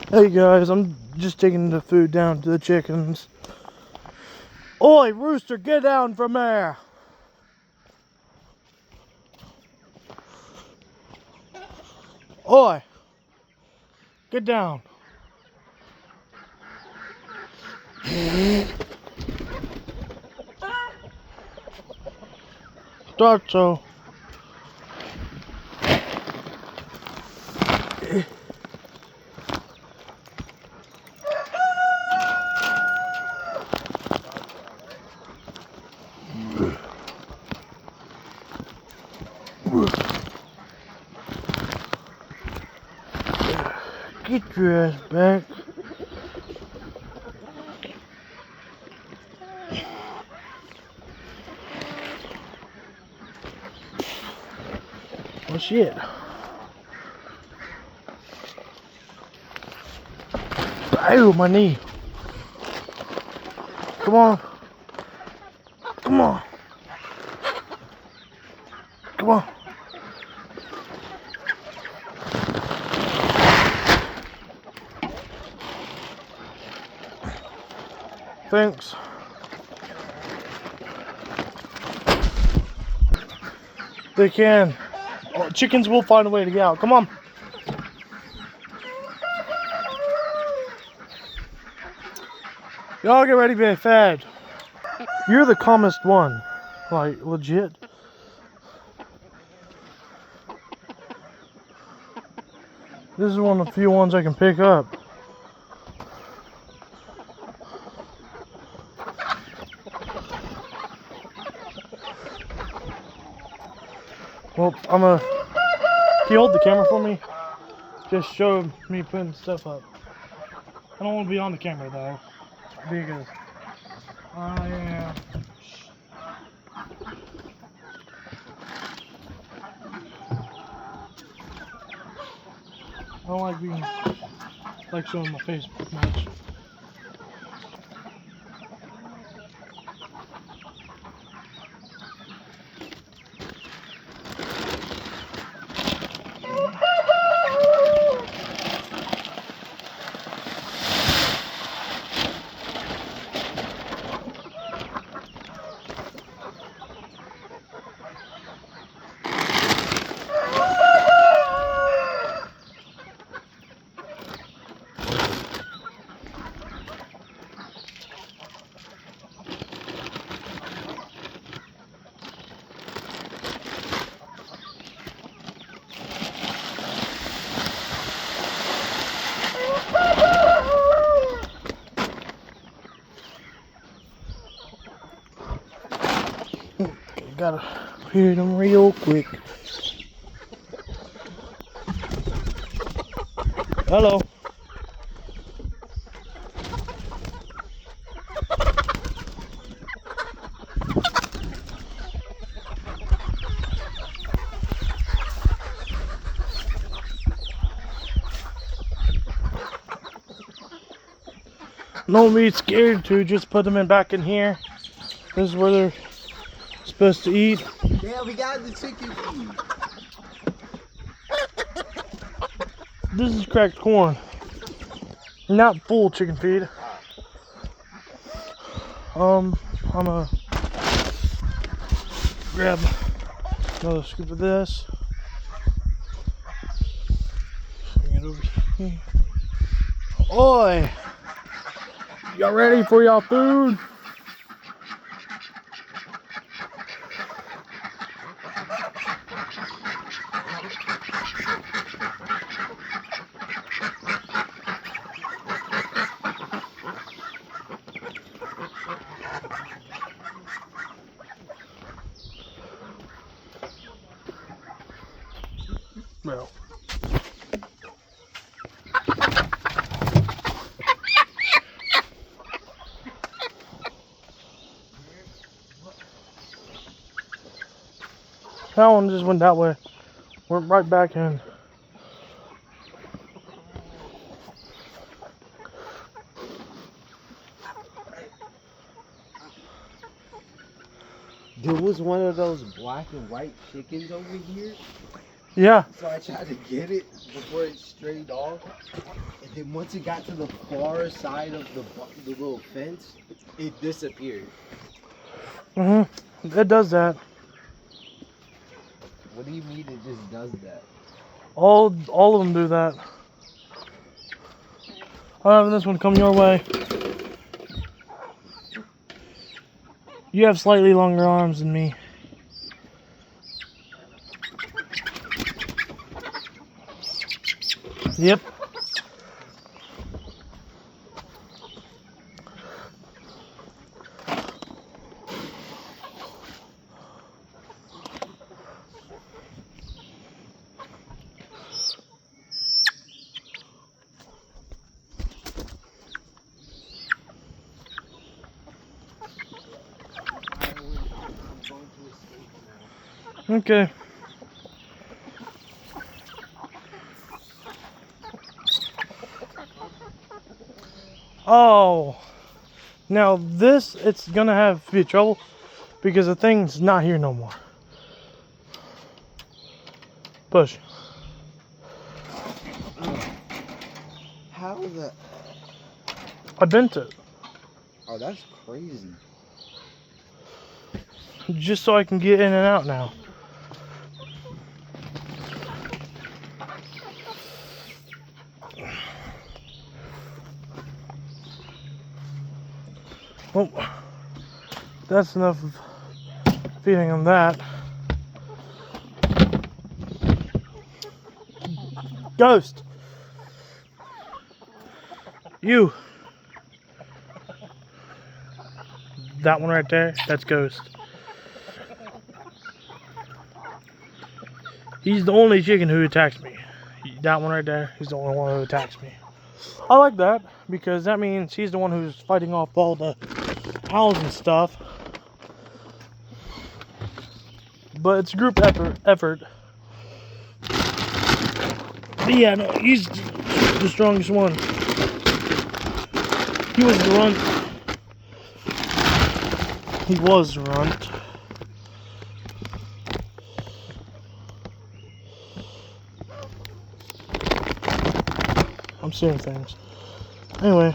Hey guys, I'm just taking the food down to the chickens. Oi, rooster, get down from there! Oi! Get down. Thought so. Get your ass back. Oh shit. Ow, my knee. Come on. Come on. Come on. Thanks. They can. Oh, chickens will find a way to get out. Come on. Y'all get ready to be fed. You're the calmest one. Like, legit. This is one of the few ones I can pick up. Well, can you hold the camera for me? Just show me putting stuff up. I don't want to be on the camera though, because I am. I don't like being showing my face much. Gotta feed them real quick. Hello. Don't be scared to just put them back in here. This is where they're supposed to eat. Yeah, we got the chicken feed. This is cracked corn. Not full chicken feed. I'm gonna grab another scoop of this. Bring it over here. Oi! Y'all ready for y'all food? Well. That one just went that way. Went right back in. There was one of those black and white chickens over here. Yeah. So I tried to get it before it strayed off. And Then once it got to the far side of the little fence, it disappeared. It does that. What do you mean it just does that? All of them do that. I'm having this one come your way. You have slightly longer arms than me. Yep. Okay. Oh. Now this, it's gonna have to be trouble because the thing's not here no more. Push. How the? I bent it. Oh, that's crazy. Just so I can get in and out now. Well, that's enough of feeding them that. Ghost! You! That one right there, that's Ghost. He's the only chicken who attacks me. That one right there, he's the only one who attacks me. I like that because that means he's the one who's fighting off all the owls and stuff. But it's a group effort. But yeah, no, he's the strongest one. He was the runt. He was the runt. I'm seeing things. Anyway,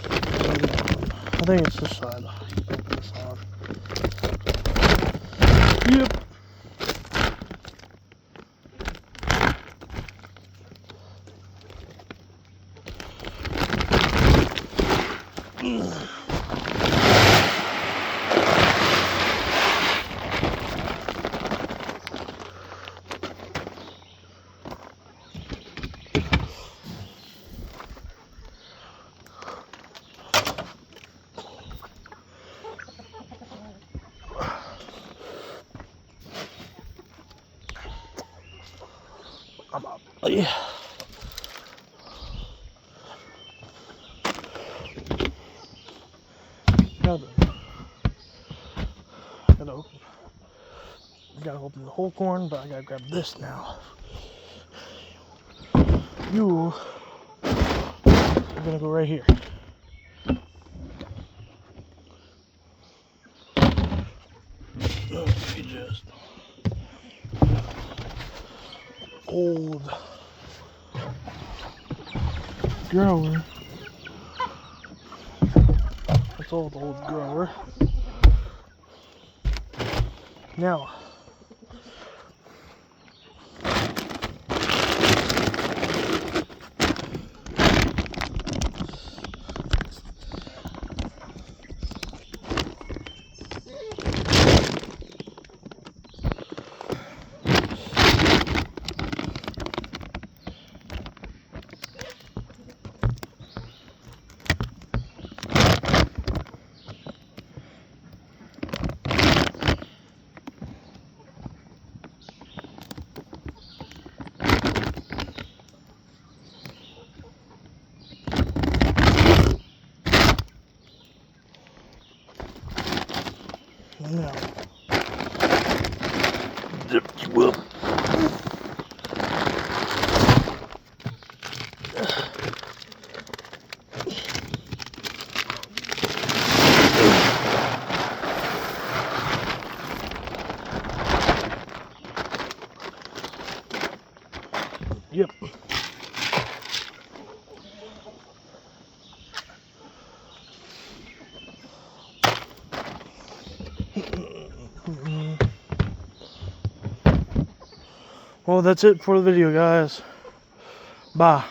I think it's this side. This side. Yep. I'm up. Oh, yeah. Gotta open the whole corn, but I gotta grab this now. You are gonna go right here. You just old grower. That's old grower. Now, now. Zip you up. Yep. Well, that's it for the video, guys. Bye.